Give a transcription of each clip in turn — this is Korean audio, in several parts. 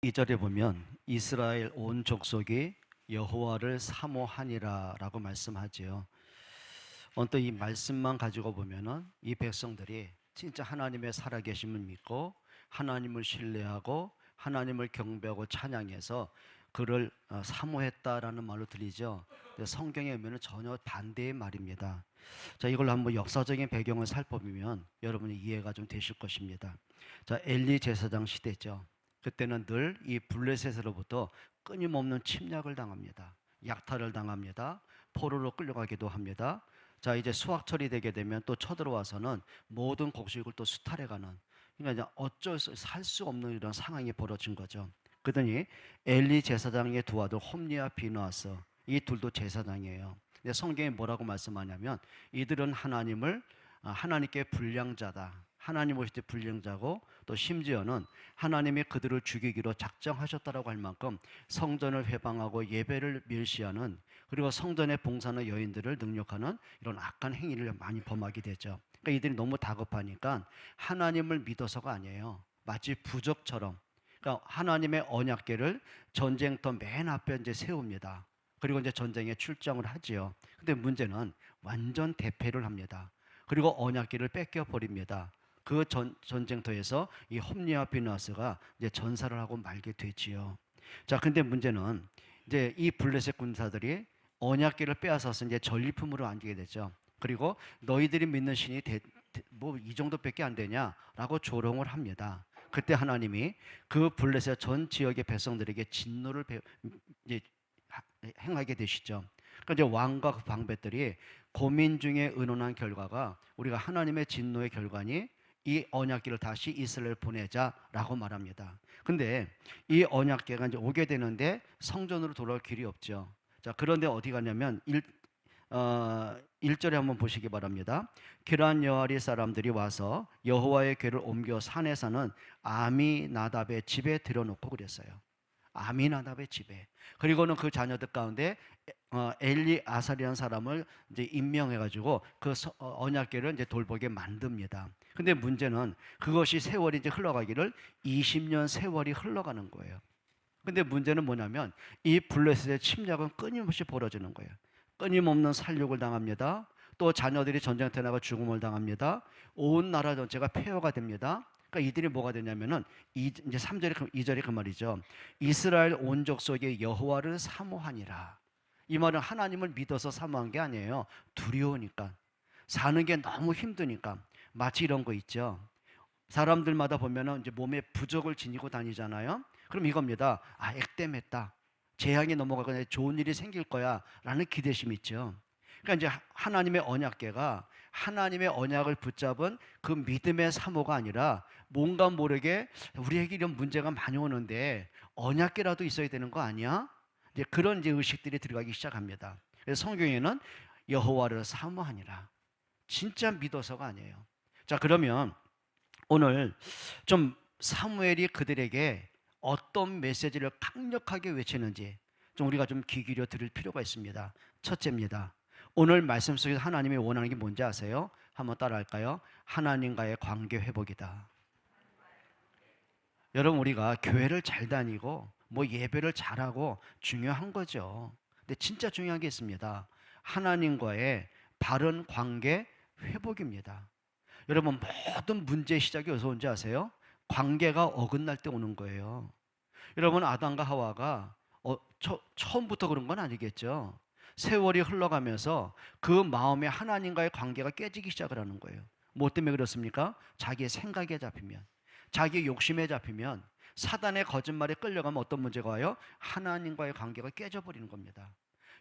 2절에 보면 이스라엘 온 족속이 여호와를 사모하니라라고 말씀하지요. 언뜻 이 말씀만 가지고 보면은 이 백성들이 진짜 하나님의 살아계심을 믿고 하나님을 신뢰하고 하나님을 경배하고 찬양해서 그를 사모했다라는 말로 들리죠. 근데 성경에 보면은 전혀 반대의 말입니다. 자, 이걸 한번 역사적인 배경을 살펴보면 여러분이 이해가 좀 되실 것입니다. 자, 엘리 제사장 시대죠. 그때는 늘 이 블레셋으로부터 끊임없는 침략을 당합니다. 약탈을 당합니다. 포로로 끌려가기도 합니다. 자, 이제 수확철이 되게 되면 또 쳐들어와서는 모든 곡식을 또 수탈해가는, 그러니까 이제 어쩔 수 살 수 없는 이런 상황이 벌어진 거죠. 그러더니 엘리 제사장의 두 아들 홈리와 비느하스, 이 둘도 제사장이에요. 근데 성경이 뭐라고 말씀하냐면 이들은 하나님께 불량자다, 하나님 오실 때 불량자고, 또 심지어는 하나님이 그들을 죽이기로 작정하셨다라고 할 만큼 성전을 회방하고 예배를 멸시하는, 그리고 성전에 봉사하는 여인들을 능욕하는 이런 악한 행위를 많이 범하게 되죠. 그러니까 이들이 너무 다급하니까 하나님을 믿어서가 아니에요. 마치 부족처럼, 그러니까 하나님의 언약궤를 전쟁터 맨 앞에 이제 세웁니다. 그리고 이제 전쟁에 출정을 하지요. 근데 문제는 완전 대패를 합니다. 그리고 언약궤를 뺏겨 버립니다. 그 전쟁터에서 이 홈리와 비느하스가 이제 전사를 하고 말게 되지요. 자, 근데 문제는 이제 이 블레셋 군사들이 언약궤를 빼앗아서 이제 전리품으로 안기게 되죠. 그리고 너희들이 믿는 신이 뭐 이 정도밖에 안 되냐라고 조롱을 합니다. 그때 하나님이 그 블레셋 전 지역의 백성들에게 진노를 이제 행하게 되시죠. 그러니까 이제 왕과 그 방백들이 고민 중에 의논한 결과가, 우리가 하나님의 진노의 결과니 이 언약궤를 다시 이스라엘 보내자라고 말합니다. 근데 이 언약궤가 이제 오게 되는데 성전으로 돌아올 길이 없죠. 자, 그런데 어디 가냐면 1절에 한번 보시기 바랍니다. 기럇 여아리 사람들이 와서 여호와의 궤를 옮겨 산에 사는 아미나답의 집에 들여놓고 그랬어요. 아미나답의 집에. 그리고는 그 자녀들 가운데 엘리 아사리라는 사람을 이제 임명해 가지고 그 언약궤를 이제 돌보게 만듭니다. 근데 문제는 그것이 세월이 이제 흘러가기를 20년 세월이 흘러가는 거예요. 근데 문제는 뭐냐면 이 블레셋의 침략은 끊임없이 벌어지는 거예요. 끊임없는 살육을 당합니다. 또 자녀들이 전쟁터에 나가 죽음을 당합니다. 온 나라 전체가 폐허가 됩니다. 그러니까 이들이 뭐가 되냐면은 이제 3절에 2절에 그 말이죠. 이스라엘 온 족속이 여호와를 사모하니라. 이 말은 하나님을 믿어서 사모한 게 아니에요. 두려우니까. 사는 게 너무 힘드니까. 마치 이런 거 있죠. 사람들마다 보면은 이제 몸에 부적을 지니고 다니잖아요. 그럼 이겁니다. 아, 액땜했다. 재앙이 넘어가거나 좋은 일이 생길 거야 라는 기대심이 있죠. 그러니까 이제 하나님의 언약궤가 하나님의 언약을 붙잡은 그 믿음의 사모가 아니라 뭔가 모르게 우리에게 이런 문제가 많이 오는데 언약궤라도 있어야 되는 거 아니야? 이제 그런 이제 의식들이 들어가기 시작합니다. 그래서 성경에는 여호와를 사모하니라. 진짜 믿어서가 아니에요. 자, 그러면 오늘 좀 사무엘이 그들에게 어떤 메시지를 강력하게 외치는지 좀 우리가 좀 귀 기울여 들을 필요가 있습니다. 첫째입니다. 오늘 말씀 속에서 하나님이 원하는 게 뭔지 아세요? 한번 따라할까요? 하나님과의 관계 회복이다. 여러분, 우리가 교회를 잘 다니고 뭐 예배를 잘하고 중요한 거죠. 근데 진짜 중요한 게 있습니다. 하나님과의 바른 관계 회복입니다. 여러분, 모든 문제의 시작이 어디서 온지 아세요? 관계가 어긋날 때 오는 거예요. 여러분, 아담과 하와가 처음부터 그런 건 아니겠죠. 세월이 흘러가면서 그 마음에 하나님과의 관계가 깨지기 시작을 하는 거예요. 뭐 때문에 그렇습니까? 자기의 생각에 잡히면, 자기의 욕심에 잡히면, 사단의 거짓말에 끌려가면 어떤 문제가 와요? 하나님과의 관계가 깨져버리는 겁니다.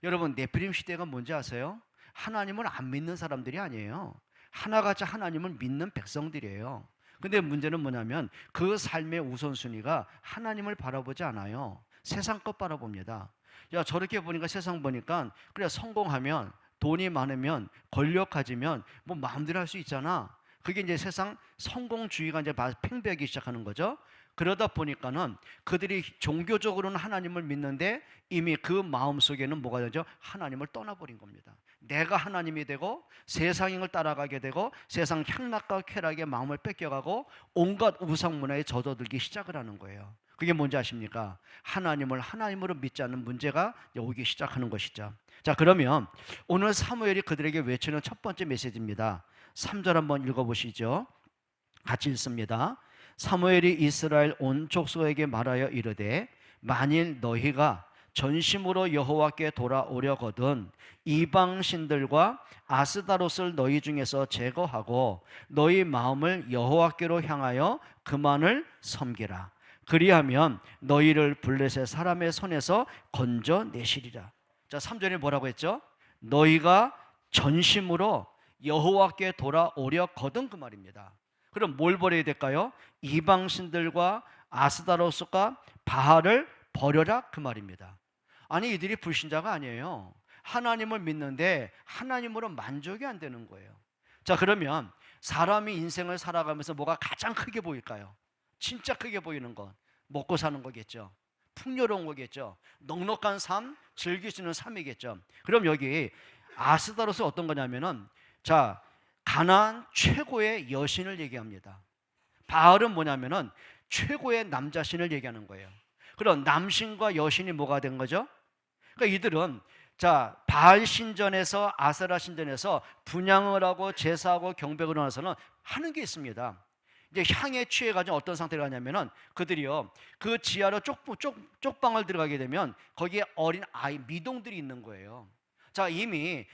여러분, 네피림 시대가 뭔지 아세요? 하나님을 안 믿는 사람들이 아니에요. 하나같이 하나님을 믿는 백성들이에요. 근데 문제는 뭐냐면 그 삶의 우선순위가 하나님을 바라보지 않아요. 세상 것 바라봅니다. 야, 저렇게 보니까 세상 보니까 그래, 성공하면, 돈이 많으면, 권력 가지면 뭐 마음대로 할 수 있잖아. 그게 이제 세상 성공주의가 이제 팽배하기 시작하는 거죠. 그러다 보니까는 그들이 종교적으로는 하나님을 믿는데 이미 그 마음 속에는 뭐가 되죠? 하나님을 떠나버린 겁니다. 내가 하나님이 되고 세상을 따라가게 되고 세상 향락과 쾌락의 마음을 뺏겨가고 온갖 우상 문화에 젖어들기 시작을 하는 거예요. 그게 뭔지 아십니까? 하나님을 하나님으로 믿지 않는 문제가 오기 시작하는 것이죠. 자, 그러면 오늘 사무엘이 그들에게 외치는 첫 번째 메시지입니다. 3절 한번 읽어보시죠. 같이 읽습니다. 사무엘이 이스라엘 온 족속에게 말하여 이르되 만일 너희가 전심으로 여호와께 돌아오려거든 이방 신들과 아스다롯을 너희 중에서 제거하고 너희 마음을 여호와께로 향하여 그만을 섬기라. 그리하면 너희를 블레셋 사람의 손에서 건져내시리라. 자, 3절에 뭐라고 했죠? 너희가 전심으로 여호와께 돌아오려거든, 그 말입니다. 그럼 뭘 버려야 될까요? 이방신들과 아스다로스과 바알을 버려라, 그 말입니다. 아니, 이들이 불신자가 아니에요. 하나님을 믿는데 하나님으로 만족이 안 되는 거예요. 자, 그러면 사람이 인생을 살아가면서 뭐가 가장 크게 보일까요? 진짜 크게 보이는 건 먹고 사는 거겠죠. 풍요로운 거겠죠. 넉넉한 삶, 즐길 수 있는 삶이겠죠. 그럼 여기 아스다로스 어떤 거냐면은, 자, 가나안 최고의 여신을 얘기합니다. 바알은 뭐냐면은 최고의 남자신을 얘기하는 거예요. 그럼 남신과 여신이 뭐가 된 거죠? 그러니까 이들은, 자, 바알 신전에서 아세라 신전에서 분향을 하고 제사하고 경배를 나서는 하는 게 있습니다. 이제 향에 취해가지고 어떤 상태로 가냐면은 그들이요, 그 지하로 쪽방을 들어가게 되면 거기에 어린 아이 미동들이 있는 거예요. 자, 이미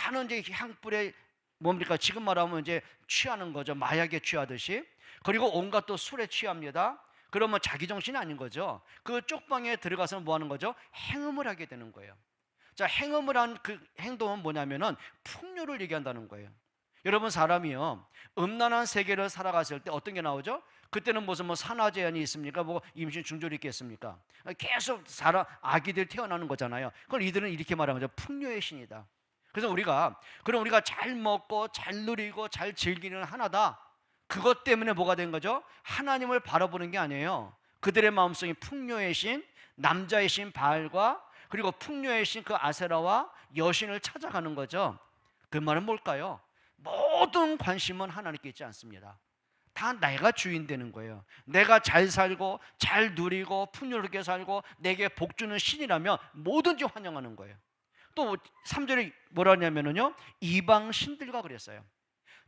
많은 이제 향불에 뭡니까? 지금 말하면 이제 취하는 거죠. 마약에 취하듯이. 그리고 온갖 또 술에 취합니다. 그러면 자기 정신이 아닌 거죠. 그 쪽방에 들어가서 뭐 하는 거죠? 행음을 하게 되는 거예요. 자, 행음을 한 그 행동은 뭐냐면은 풍요를 얘기한다는 거예요. 여러분, 사람이요, 음란한 세계를 살아갔을 때 어떤 게 나오죠? 그때는 무슨 뭐 산화 제한이 있습니까? 뭐 임신 중절이 있겠습니까? 계속 아기들 태어나는 거잖아요. 그걸 이들은 이렇게 말하는 거죠. 풍요의 신이다. 그래서 그럼 우리가 잘 먹고 잘 누리고 잘 즐기는 하나다. 그것 때문에 뭐가 된 거죠? 하나님을 바라보는 게 아니에요. 그들의 마음속에 풍요의 신, 남자의 신 바알과 그리고 풍요의 신 그 아세라와 여신을 찾아가는 거죠. 그 말은 뭘까요? 모든 관심은 하나님께 있지 않습니다. 다 내가 주인 되는 거예요. 내가 잘 살고 잘 누리고 풍요롭게 살고 내게 복 주는 신이라면 뭐든지 환영하는 거예요. 또 3절에 뭐라 하냐면요, 이방 신들과 그랬어요.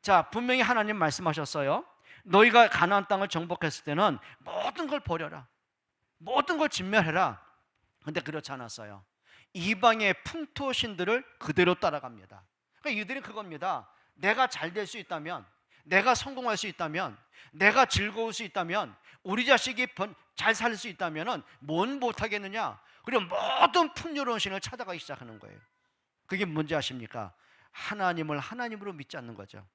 자, 분명히 하나님 말씀하셨어요. 너희가 가나안 땅을 정복했을 때는 모든 걸 버려라, 모든 걸 진멸해라. 근데 그렇지 않았어요. 이방의 풍토신들을 그대로 따라갑니다. 그러니까 이들은 그겁니다. 내가 잘 될 수 있다면, 내가 성공할 수 있다면, 내가 즐거울 수 있다면, 우리 자식이 잘 살 수 있다면 뭔 못하겠느냐. 그리고 모든 풍요로운 신을 찾아가기 시작하는 거예요. 그게 뭔지 아십니까? 하나님을 하나님으로 믿지 않는 거죠.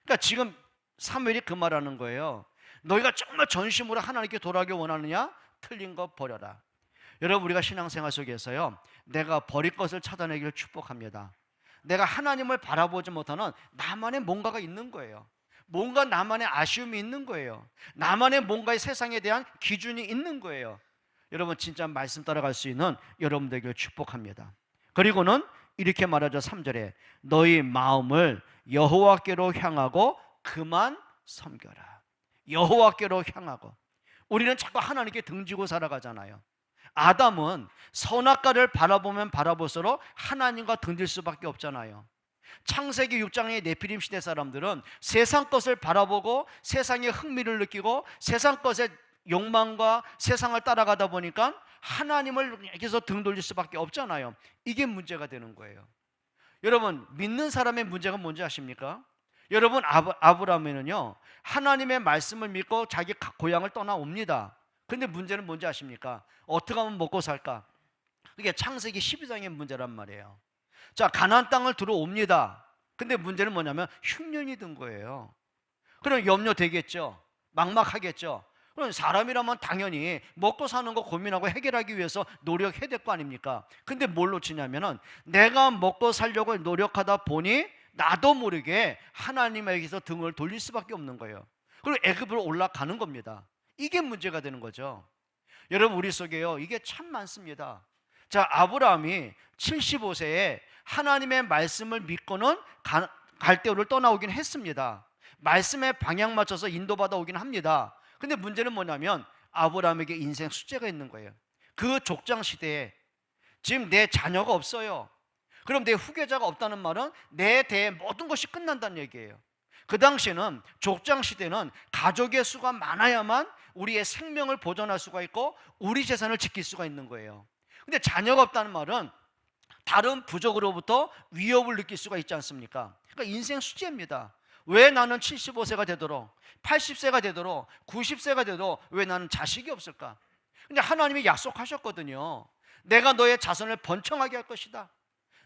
그러니까 지금 사무엘이 그 말하는 거예요. 너희가 정말 전심으로 하나님께 돌아가기 원하느냐? 틀린 거 버려라. 여러분, 우리가 신앙생활 속에서요, 내가 버릴 것을 찾아내기를 축복합니다. 내가 하나님을 바라보지 못하는 나만의 뭔가가 있는 거예요. 뭔가 나만의 아쉬움이 있는 거예요. 나만의 뭔가의 세상에 대한 기준이 있는 거예요. 여러분, 진짜 말씀 따라갈 수 있는 여러분 되기를 축복합니다. 그리고는 이렇게 말하죠. 3절에 너희 마음을 여호와께로 향하고 그만 섬겨라. 여호와께로 향하고. 우리는 자꾸 하나님께 등지고 살아가잖아요. 아담은 선악과를 바라보면 바라볼수록 하나님과 등질 수밖에 없잖아요. 창세기 6장의 네피림 시대 사람들은 세상 것을 바라보고 세상에 흥미를 느끼고 세상 것의 욕망과 세상을 따라가다 보니까 하나님을 계속 등 돌릴 수밖에 없잖아요. 이게 문제가 되는 거예요. 여러분, 믿는 사람의 문제가 뭔지 아십니까? 여러분, 아브라함은요, 하나님의 말씀을 믿고 자기 고향을 떠나옵니다. 근데 문제는 뭔지 아십니까? 어떻게 하면 먹고 살까? 그게 창세기 12장의 문제란 말이에요. 자, 가나안 땅을 들어옵니다. 근데 문제는 뭐냐면 흉년이 든 거예요. 그럼 염려되겠죠. 막막하겠죠. 그럼 사람이라면 당연히 먹고 사는 거 고민하고 해결하기 위해서 노력해야 될 거 아닙니까? 근데 뭘 놓치냐면은 내가 먹고 살려고 노력하다 보니 나도 모르게 하나님에게서 등을 돌릴 수밖에 없는 거예요. 그리고 애굽으로 올라가는 겁니다. 이게 문제가 되는 거죠. 여러분, 우리 속에요, 이게 참 많습니다. 자, 아브라함이 75세에 하나님의 말씀을 믿고는 갈대우를 떠나오긴 했습니다. 말씀에 방향 맞춰서 인도받아 오긴 합니다. 근데 문제는 뭐냐면 아브라함에게 인생 숙제가 있는 거예요. 그 족장 시대에 지금 내 자녀가 없어요. 그럼 내 후계자가 없다는 말은 내 대에 모든 것이 끝난다는 얘기예요. 그 당시에는 족장 시대는 가족의 수가 많아야만 우리의 생명을 보존할 수가 있고 우리 재산을 지킬 수가 있는 거예요. 근데 자녀가 없다는 말은 다른 부족으로부터 위협을 느낄 수가 있지 않습니까? 그러니까 인생 숙제입니다. 왜 나는 75세가 되도록 80세가 되도록 90세가 되도록 왜 나는 자식이 없을까? 근데 하나님이 약속하셨거든요. 내가 너의 자손을 번창하게 할 것이다.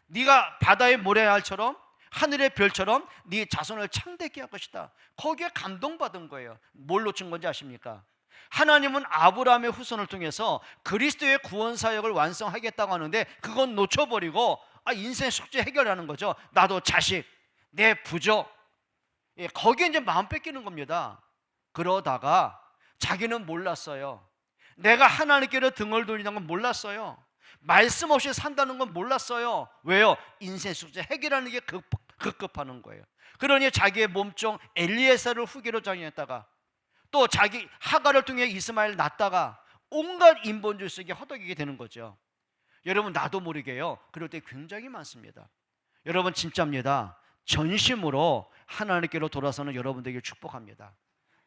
네가 바다의 모래알처럼 하늘의 별처럼 네 자손을 창대케 할 것이다. 거기에 감동받은 거예요. 뭘 놓친 건지 아십니까? 하나님은 아브라함의 후손을 통해서 그리스도의 구원 사역을 완성하겠다고 하는데 그건 놓쳐버리고 인생 숙제 해결하는 거죠. 나도 자식, 내 부족, 거기에 이제 마음 뺏기는 겁니다. 그러다가 자기는 몰랐어요. 내가 하나님께로 등을 돌리는 건 몰랐어요. 말씀 없이 산다는 건 몰랐어요. 왜요? 인생 숙제 해결하는 게 급급하는 거예요. 그러니 자기의 몸종 엘리에셀을 후계로 장려했다가 또 자기 하가를 통해 이스마엘 낳다가 온갖 인본주의 속에 허덕이게 되는 거죠. 여러분, 나도 모르게요, 그럴 때 굉장히 많습니다. 여러분, 진짜입니다. 전심으로 하나님께로 돌아서는 여러분들에게 축복합니다.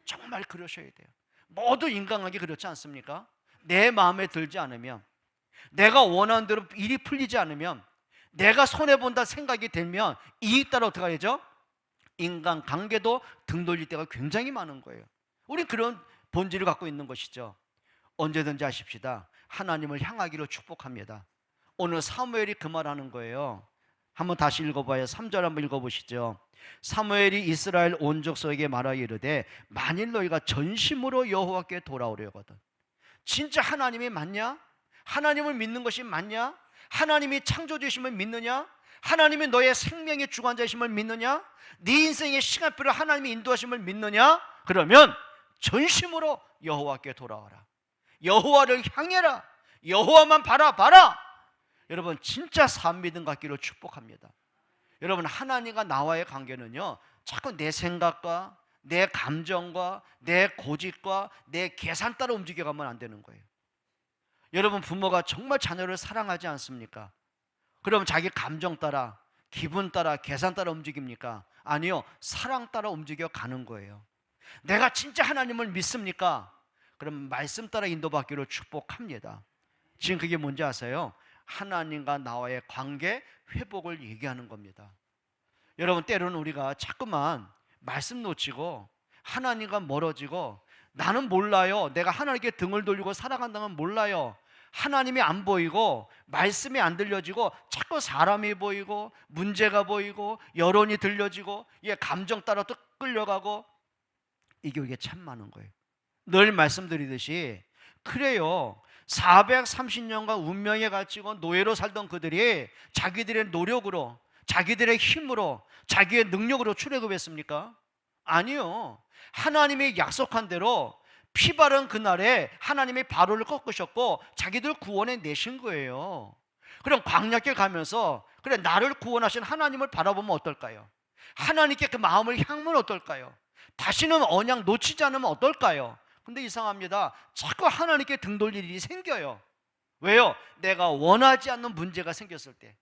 정말 그러셔야 돼요. 모두 인간관계 그렇지 않습니까? 내 마음에 들지 않으면, 내가 원하는 대로 일이 풀리지 않으면, 내가 손해본다 생각이 들면 이익 따라 어떻게 하죠? 인간관계도 등 돌릴 때가 굉장히 많은 거예요. 우린 그런 본질을 갖고 있는 것이죠. 언제든지 하십시다. 하나님을 향하기를 축복합니다. 오늘 사무엘이 그 말하는 거예요. 한번 다시 읽어봐요. 3절 한번 읽어보시죠. 사무엘이 이스라엘 온 족속에게 말하여 이르되 만일 너희가 전심으로 여호와께 돌아오려거든. 진짜 하나님이 맞냐? 하나님을 믿는 것이 맞냐? 하나님이 창조주심을 믿느냐? 하나님이 너의 생명의 주관자이심을 믿느냐? 네 인생의 시간표를 하나님이 인도하심을 믿느냐? 그러면 전심으로 여호와께 돌아와라. 여호와를 향해라. 여호와만 바라봐라. 여러분, 진짜 산 믿음 갖기를 축복합니다. 여러분, 하나님과 나와의 관계는요, 자꾸 내 생각과 내 감정과 내 고집과 내 계산 따라 움직여가면 안 되는 거예요. 여러분, 부모가 정말 자녀를 사랑하지 않습니까? 그럼 자기 감정 따라, 기분 따라, 계산 따라 움직입니까? 아니요, 사랑 따라 움직여 가는 거예요. 내가 진짜 하나님을 믿습니까? 그럼 말씀 따라 인도받기를 축복합니다. 지금 그게 뭔지 아세요? 하나님과 나와의 관계 회복을 얘기하는 겁니다. 여러분, 때로는 우리가 자꾸만 말씀 놓치고 하나님과 멀어지고, 나는 몰라요, 내가 하나님께 등을 돌리고 살아간다는 건 몰라요, 하나님이 안 보이고 말씀이 안 들려지고 자꾸 사람이 보이고 문제가 보이고 여론이 들려지고 감정 따라 또 끌려가고, 이게 참 많은 거예요. 늘 말씀드리듯이 그래요. 430년간 운명에 갇히고 노예로 살던 그들이 자기들의 노력으로, 자기들의 힘으로, 자기의 능력으로 출애굽했습니까? 아니요. 하나님이 약속한 대로 피 바른 그날에 하나님이 바로를 꺾으셨고 자기들 구원해 내신 거예요. 그럼 광야길 가면서 그래, 나를 구원하신 하나님을 바라보면 어떨까요? 하나님께 그 마음을 향하면 어떨까요? 다시는 언약 놓치지 않으면 어떨까요? 근데 이상합니다. 자꾸 하나님께 등 돌릴 일이 생겨요. 왜요? 내가 원하지 않는 문제가 생겼을 때,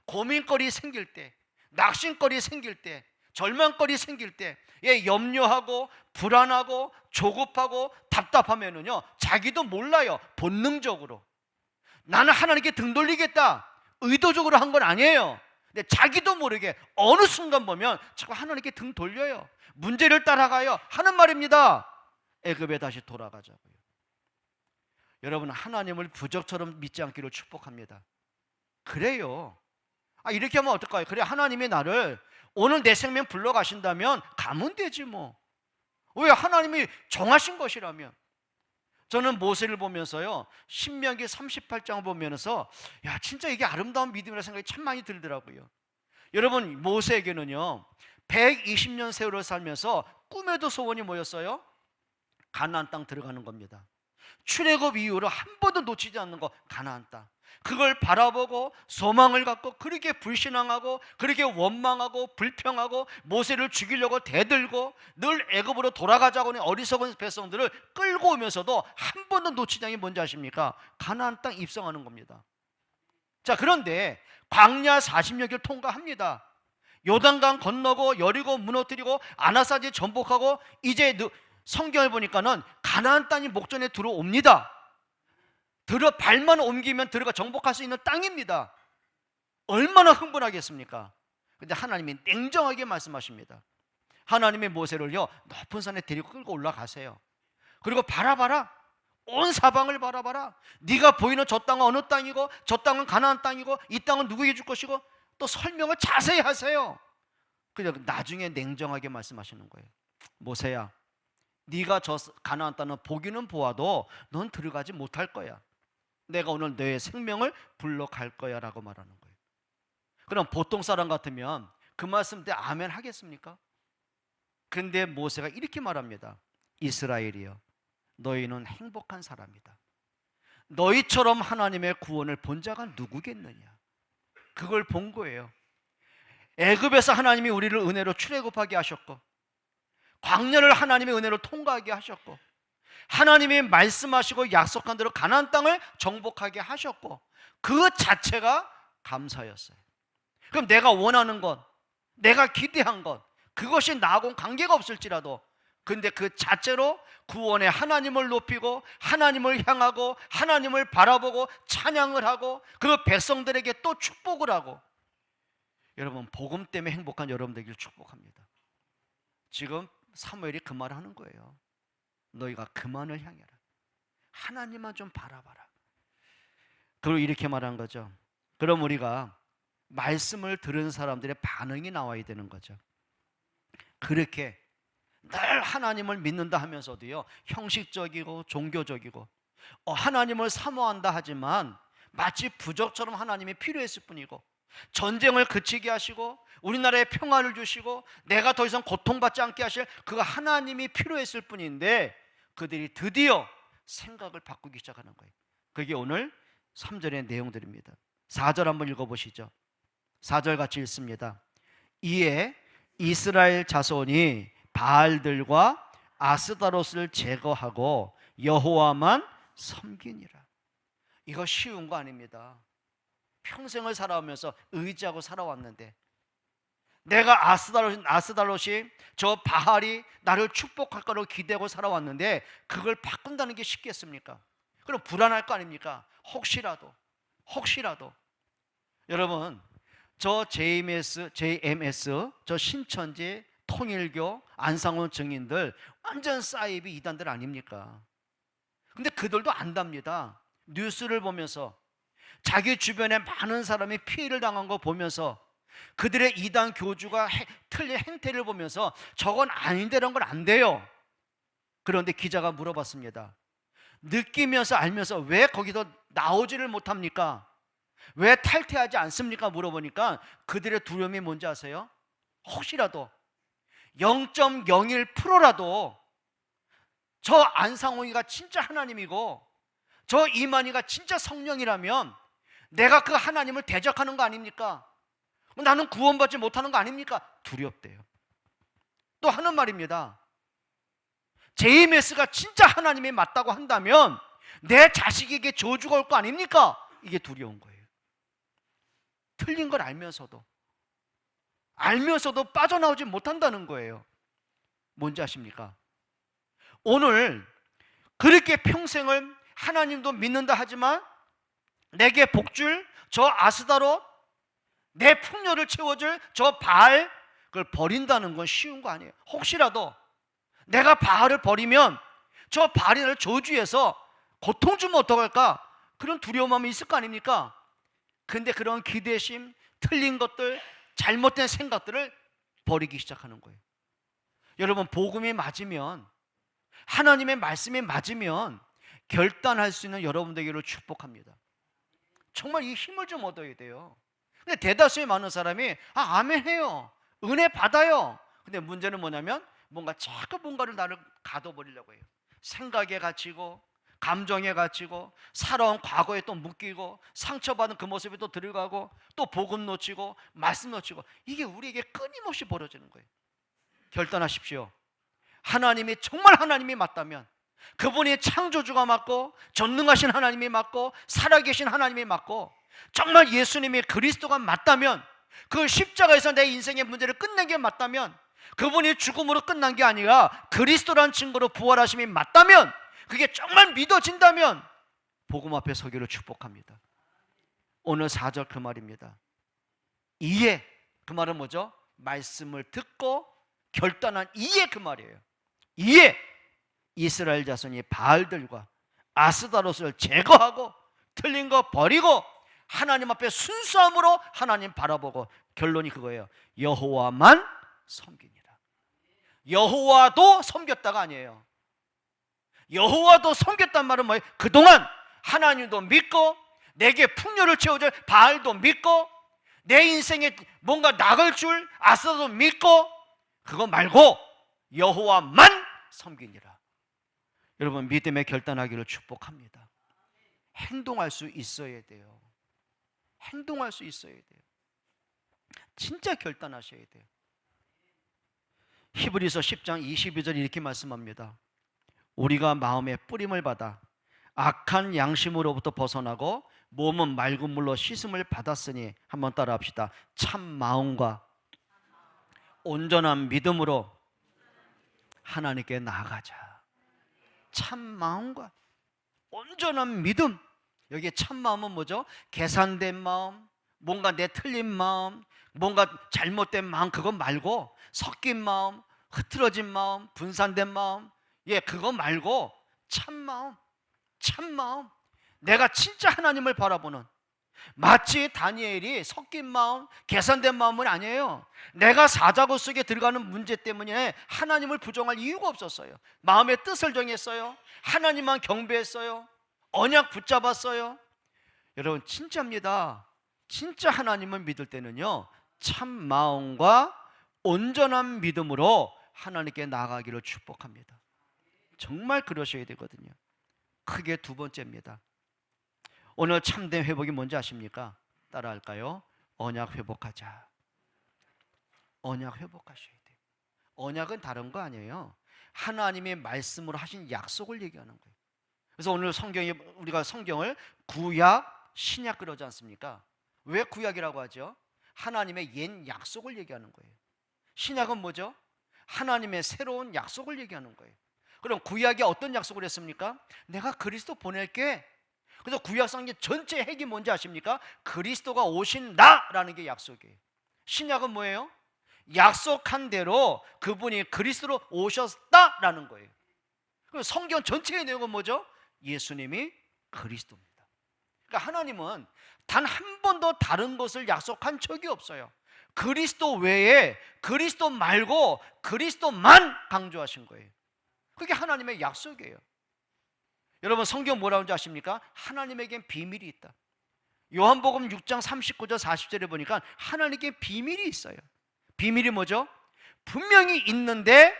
고민거리 생길 때, 낙심거리 생길 때, 절망거리 생길 때, 염려하고 불안하고 조급하고 답답하면은요, 자기도 몰라요. 본능적으로 나는 하나님께 등 돌리겠다, 의도적으로 한 건 아니에요. 근데 자기도 모르게 어느 순간 보면 자꾸 하나님께 등 돌려요. 문제를 따라가요. 하는 말입니다. 애굽에 다시 돌아가자고요. 여러분, 하나님을 부적처럼 믿지 않기를 축복합니다. 그래요. 이렇게 하면 어떨까요? 그래, 하나님이 나를 오늘 내 생명 불러가신다면 가면 되지 뭐. 왜? 하나님이 정하신 것이라면. 저는 모세를 보면서요, 신명기 38장을 보면서 야, 진짜 이게 아름다운 믿음이라는 생각이 참 많이 들더라고요. 여러분, 모세에게는요 120년 세월을 살면서 꿈에도 소원이 뭐였어요? 가나안 땅 들어가는 겁니다. 출애굽 이후로 한 번도 놓치지 않는 거, 가나안 땅. 그걸 바라보고 소망을 갖고 그렇게 불신앙하고 그렇게 원망하고 불평하고 모세를 죽이려고 대들고 늘 애굽으로 돌아가자고 하는 어리석은 백성들을 끌고 오면서도 한 번도 놓치지 않은 게 뭔지 아십니까? 가나안 땅 입성하는 겁니다. 자, 그런데 광야 40여길 통과합니다. 요단강 건너고 여리고 무너뜨리고 아나사지 전복하고 이제 성경을 보니까는 가나안 땅이 목전에 들어옵니다. 발만 옮기면 들어가 정복할 수 있는 땅입니다. 얼마나 흥분하겠습니까? 근데 하나님이 냉정하게 말씀하십니다. 하나님의 모세를요, 높은 산에 데리고 끌고 올라가세요. 그리고 바라봐라, 온 사방을 바라봐라. 네가 보이는 저 땅은 어느 땅이고 저 땅은 가나안 땅이고 이 땅은 누구에게 줄 것이고 또 설명을 자세히 하세요. 그냥 나중에 냉정하게 말씀하시는 거예요. 모세야, 네가 저 가나안 땅은 보기는 보아도 넌 들어가지 못할 거야. 내가 오늘 너의 생명을 불러갈 거야 라고 말하는 거예요. 그럼 보통 사람 같으면 그 말씀 때 아멘 하겠습니까? 그런데 모세가 이렇게 말합니다. 이스라엘이여, 너희는 행복한 사람이다. 너희처럼 하나님의 구원을 본 자가 누구겠느냐. 그걸 본 거예요. 애굽에서 하나님이 우리를 은혜로 출애굽하게 하셨고, 광야를 하나님의 은혜로 통과하게 하셨고, 하나님이 말씀하시고 약속한 대로 가나안 땅을 정복하게 하셨고, 그 자체가 감사였어요. 그럼 내가 원하는 것, 내가 기대한 것, 그것이 나하고는 관계가 없을지라도, 근데 그 자체로 구원의 하나님을 높이고 하나님을 향하고 하나님을 바라보고 찬양을 하고 그 백성들에게 또 축복을 하고, 여러분 복음 때문에 행복한 여러분들에게 축복합니다. 지금 사무엘이 그 말을 하는 거예요. 너희가 그만을 향해라. 하나님만 좀 바라봐라. 그리고 이렇게 말한 거죠. 그럼 우리가 말씀을 들은 사람들의 반응이 나와야 되는 거죠. 그렇게 늘 하나님을 믿는다 하면서도요, 형식적이고 종교적이고 하나님을 사모한다 하지만 마치 부적처럼 하나님이 필요했을 뿐이고, 전쟁을 그치게 하시고 우리나라에 평화를 주시고 내가 더 이상 고통받지 않게 하실 그 하나님이 필요했을 뿐인데, 그들이 드디어 생각을 바꾸기 시작하는 거예요. 그게 오늘 3절의 내용들입니다. 4절 한번 읽어보시죠. 4절 같이 읽습니다. 이에 이스라엘 자손이 바알들과 아스다롯을 제거하고 여호와만 섬기니라. 이거 쉬운 거 아닙니다. 평생을 살아오면서 의지하고 살아왔는데, 내가 아스다롯이 저 바알이 나를 축복할 거라고 기대하고 살아왔는데 그걸 바꾼다는 게 쉽겠습니까? 그럼 불안할 거 아닙니까? 혹시라도 여러분, 저 JMS, 저 신천지, 통일교, 안상원 증인들 완전 사이비 이단들 아닙니까? 근데 그들도 안답니다. 뉴스를 보면서 자기 주변에 많은 사람이 피해를 당한 거 보면서 그들의 이단 교주가 틀린 행태를 보면서 저건 아닌데라는 건 안 돼요. 그런데 기자가 물어봤습니다. 느끼면서 알면서 왜 거기서 나오지를 못합니까? 왜 탈퇴하지 않습니까? 물어보니까 그들의 두려움이 뭔지 아세요? 혹시라도 0.01%라도 저 안상홍이가 진짜 하나님이고 저 이만희가 진짜 성령이라면 내가 그 하나님을 대적하는 거 아닙니까? 나는 구원받지 못하는 거 아닙니까? 두렵대요. 또 하는 말입니다. JMS가 진짜 하나님이 맞다고 한다면 내 자식에게 저주가 올 거 아닙니까? 이게 두려운 거예요. 틀린 걸 알면서도 빠져나오지 못한다는 거예요. 뭔지 아십니까? 오늘 그렇게 평생을 하나님도 믿는다 하지만 내게 복줄 저 아스다롯, 내 풍요를 채워줄 저 바알, 그걸 버린다는 건 쉬운 거 아니에요. 혹시라도 내가 바알을 버리면 저 바알이 나를 저주해서 고통 주면 어떡할까? 그런 두려움이 있을 거 아닙니까? 근데 그런 기대심, 틀린 것들, 잘못된 생각들을 버리기 시작하는 거예요. 여러분, 복음이 맞으면, 하나님의 말씀이 맞으면 결단할 수 있는 여러분들에게로 축복합니다. 정말 이 힘을 좀 얻어야 돼요. 근데 대다수의 많은 사람이 아멘 해요. 은혜 받아요. 근데 문제는 뭐냐면 뭔가를 나를 가둬버리려고 해요. 생각에 갇히고 감정에 갇히고 살아온 과거에 또 묶이고 상처받은 그 모습에 또 들어가고 또 복음 놓치고 말씀 놓치고 이게 우리에게 끊임없이 벌어지는 거예요. 결단하십시오. 하나님이 정말 하나님이 맞다면, 그분이 창조주가 맞고 전능하신 하나님이 맞고 살아계신 하나님이 맞고 정말 예수님이 그리스도가 맞다면, 그 십자가에서 내 인생의 문제를 끝낸 게 맞다면, 그분이 죽음으로 끝난 게 아니라 그리스도란 증거로 부활하심이 맞다면, 그게 정말 믿어진다면 복음 앞에 서기를 축복합니다. 오늘 4절 그 말입니다. 이에, 그 말은 뭐죠? 말씀을 듣고 결단한 이에 그 말이에요. 이에 이스라엘 자손이 바알들과 아스다롯을 제거하고 틀린 거 버리고 하나님 앞에 순수함으로 하나님 바라보고, 결론이 그거예요. 여호와만 섬기니라. 여호와도 섬겼다가 아니에요. 여호와도 섬겼단 말은 뭐예요? 그동안 하나님도 믿고 내게 풍요를 채워줄 바알도 믿고 내 인생에 뭔가 낙을 줄 아스다도 믿고, 그거 말고 여호와만 섬기니라. 여러분, 믿음의 결단하기를 축복합니다. 행동할 수 있어야 돼요. 행동할 수 있어야 돼요. 진짜 결단하셔야 돼요. 히브리서 10장 22절 이렇게 말씀합니다. 우리가 마음의 뿌림을 받아 악한 양심으로부터 벗어나고 몸은 맑은 물로 씻음을 받았으니, 한번 따라 합시다. 참 마음과 온전한 믿음으로 하나님께 나아가자. 참 마음과 온전한 믿음. 여기에 참 마음은 뭐죠? 계산된 마음, 뭔가 내 틀린 마음, 뭔가 잘못된 마음, 그거 말고 섞인 마음, 흐트러진 마음, 분산된 마음, 그거 말고 참 마음, 참 마음. 내가 진짜 하나님을 바라보는, 마치 다니엘이 섞인 마음, 계산된 마음은 아니에요. 내가 사자굴 속에 들어가는 문제 때문에 하나님을 부정할 이유가 없었어요. 마음의 뜻을 정했어요. 하나님만 경배했어요. 언약 붙잡았어요. 여러분, 진짜입니다. 진짜 하나님을 믿을 때는요, 참 마음과 온전한 믿음으로 하나님께 나아가기를 축복합니다. 정말 그러셔야 되거든요. 크게 두 번째입니다. 오늘 참된 회복이 뭔지 아십니까? 따라할까요? 언약 회복하자. 언약 회복하셔야 돼요. 언약은 다른 거 아니에요. 하나님의 말씀으로 하신 약속을 얘기하는 거예요. 그래서 오늘 우리가 성경을 구약, 신약 그러지 않습니까? 왜 구약이라고 하죠? 하나님의 옛 약속을 얘기하는 거예요. 신약은 뭐죠? 하나님의 새로운 약속을 얘기하는 거예요. 그럼 구약이 어떤 약속을 했습니까? 내가 그리스도 보낼게. 그래서 구약 성경 전체 핵이 뭔지 아십니까? 그리스도가 오신다라는 게 약속이에요. 신약은 뭐예요? 약속한 대로 그분이 그리스도로 오셨다라는 거예요. 그럼 성경 전체의 내용은 뭐죠? 예수님이 그리스도입니다. 그러니까 하나님은 단 한 번도 다른 것을 약속한 적이 없어요. 그리스도 외에, 그리스도 말고 그리스도만 강조하신 거예요. 그게 하나님의 약속이에요. 여러분, 성경 뭐라고 하는지 아십니까? 하나님에겐 비밀이 있다. 요한복음 6장 39절 40절에 보니까 하나님께 비밀이 있어요. 비밀이 뭐죠? 분명히 있는데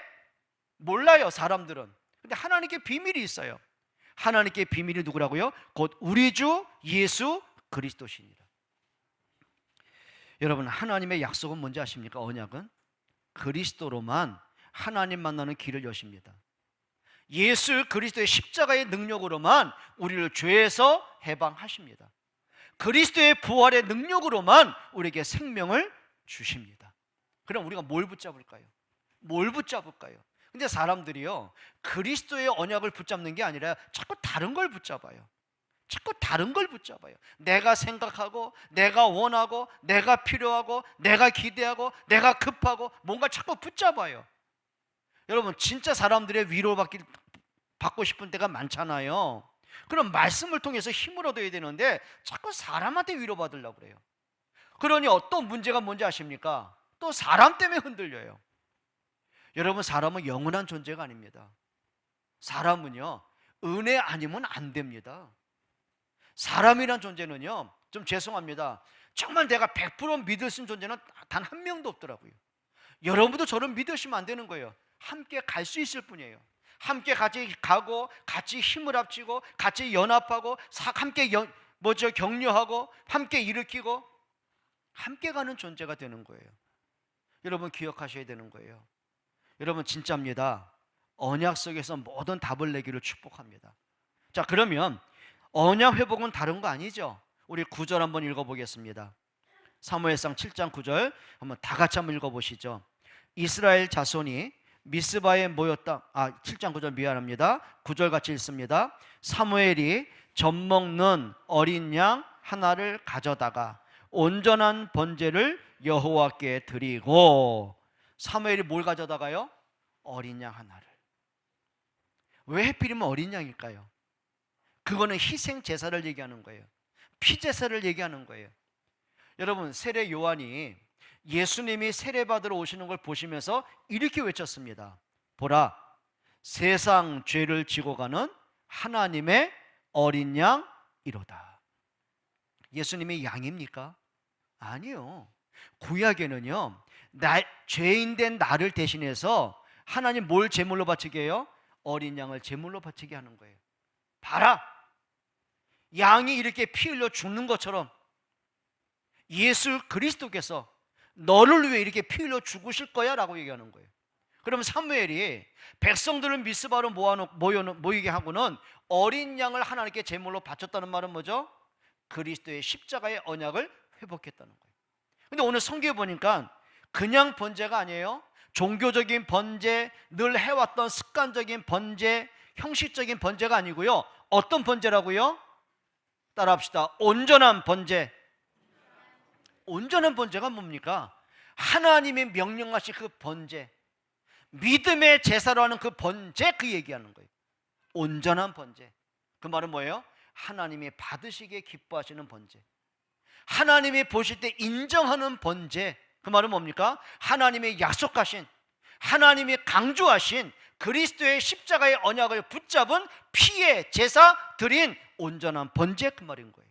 몰라요, 사람들은. 근데 하나님께 비밀이 있어요. 하나님께 비밀이 누구라고요? 곧 우리 주 예수 그리스도시니라. 여러분, 하나님의 약속은 뭔지 아십니까? 언약은 그리스도로만 하나님 만나는 길을 여십니다. 예수 그리스도의 십자가의 능력으로만 우리를 죄에서 해방하십니다. 그리스도의 부활의 능력으로만 우리에게 생명을 주십니다. 그럼 우리가 뭘 붙잡을까요? 뭘 붙잡을까요? 근데 사람들이요, 그리스도의 언약을 붙잡는 게 아니라 자꾸 다른 걸 붙잡아요. 자꾸 다른 걸 붙잡아요. 내가 생각하고, 내가 원하고, 내가 필요하고, 내가 기대하고, 내가 급하고, 뭔가 자꾸 붙잡아요. 여러분, 진짜 사람들의 받고 싶은 때가 많잖아요. 그럼 말씀을 통해서 힘을 얻어야 되는데 자꾸 사람한테 위로받으려고 그래요. 그러니 어떤 문제가 뭔지 아십니까? 또 사람 때문에 흔들려요. 여러분, 사람은 영원한 존재가 아닙니다. 사람은요, 은혜 아니면 안 됩니다. 사람이란 존재는요, 좀 죄송합니다, 정말 내가 100% 믿을 수 있는 존재는 단 한 명도 없더라고요. 여러분도 저를 믿으시면 안 되는 거예요. 함께 갈 수 있을 뿐이에요. 함께 같이 가고 같이 힘을 합치고 같이 연합하고 함께 격려하고 함께 일으키고 함께 가는 존재가 되는 거예요. 여러분 기억하셔야 되는 거예요. 여러분 진짜입니다. 언약 속에서 모든 답을 내기를 축복합니다. 자, 그러면 언약 회복은 다른 거 아니죠? 우리 9절 한번 읽어보겠습니다. 사무엘상 7장 9절 한번 다 같이 한번 읽어보시죠. 이스라엘 자손이 미스바에 모였다. 7장 9절 미안합니다. 9절 같이 읽습니다. 사무엘이 젖먹는 어린 양 하나를 가져다가 온전한 번제를 여호와께 드리고. 사무엘이 뭘 가져다가요? 어린 양 하나를. 왜 하필이면 어린 양일까요? 그거는 희생 제사를 얘기하는 거예요. 피 제사를 얘기하는 거예요. 여러분, 세례 요한이 예수님이 세례받으러 오시는 걸 보시면서 이렇게 외쳤습니다. 보라, 세상 죄를 지고 가는 하나님의 어린 양이로다. 예수님이 양입니까? 아니요. 구약에는요, 죄인된 나를 대신해서 하나님 뭘 제물로 바치게 해요? 어린 양을 제물로 바치게 하는 거예요. 봐라, 양이 이렇게 피 흘려 죽는 것처럼 예수 그리스도께서 너를 위해 이렇게 피 흘려 죽으실 거야 라고 얘기하는 거예요. 그러면 사무엘이 백성들을 미스바로 모이게 하고는 어린 양을 하나님께 제물로 바쳤다는 말은 뭐죠? 그리스도의 십자가의 언약을 회복했다는 거예요. 근데 오늘 성경에 보니까 그냥 번제가 아니에요. 종교적인 번제, 늘 해왔던 습관적인 번제, 형식적인 번제가 아니고요. 어떤 번제라고요? 따라합시다. 온전한 번제. 온전한 번제가 뭡니까? 하나님이 명령하신 그 번제, 믿음의 제사로 하는 그 번제, 그 얘기하는 거예요. 온전한 번제. 그 말은 뭐예요? 하나님이 받으시기에 기뻐하시는 번제, 하나님이 보실 때 인정하는 번제. 그 말은 뭡니까? 하나님이 약속하신, 하나님이 강조하신 그리스도의 십자가의 언약을 붙잡은 피의 제사 드린 온전한 번제, 그 말인 거예요.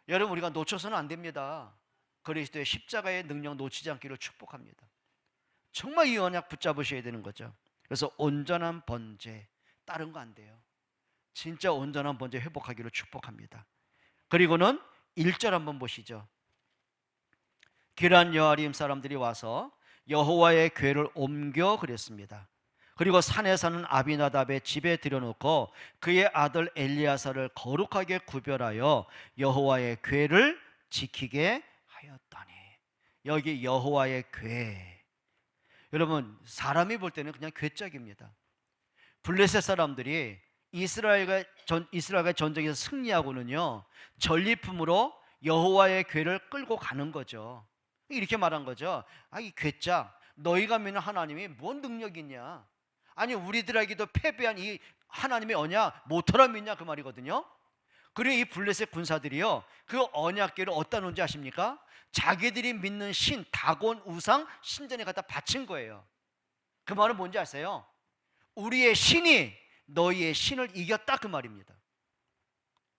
여러분, 우리가 놓쳐서는 안 됩니다. 그리스도의 십자가의 능력 놓치지 않기를 축복합니다. 정말 이 언약 붙잡으셔야 되는 거죠. 그래서 온전한 번제, 다른 거 안 돼요. 진짜 온전한 번제 회복하기를 축복합니다. 그리고는 1절 한번 보시죠. 기란 여아림 사람들이 와서 여호와의 궤를 옮겨 그랬습니다. 그리고 산에 사는 아비나답의 집에 들여놓고 그의 아들 엘리야사를 거룩하게 구별하여 여호와의 궤를 지키게 하였더니. 여기 여호와의 궤, 여러분 사람이 볼 때는 그냥 궤짝입니다. 블레셋 사람들이 이스라엘과 전쟁에서 승리하고는요, 전리품으로 여호와의 궤를 끌고 가는 거죠. 이렇게 말한 거죠. 이 궤짝, 너희가 믿는 하나님이 뭔 능력이 있냐, 아니 우리들에게도 패배한 이 하나님의 언약 못하라 믿냐, 그 말이거든요. 그리고 이 블레셋 군사들이요, 그 언약궤를 어디다 놓은지 아십니까? 자기들이 믿는 신, 다곤 우상 신전에 갖다 바친 거예요. 그 말은 뭔지 아세요? 우리의 신이 너희의 신을 이겼다, 그 말입니다.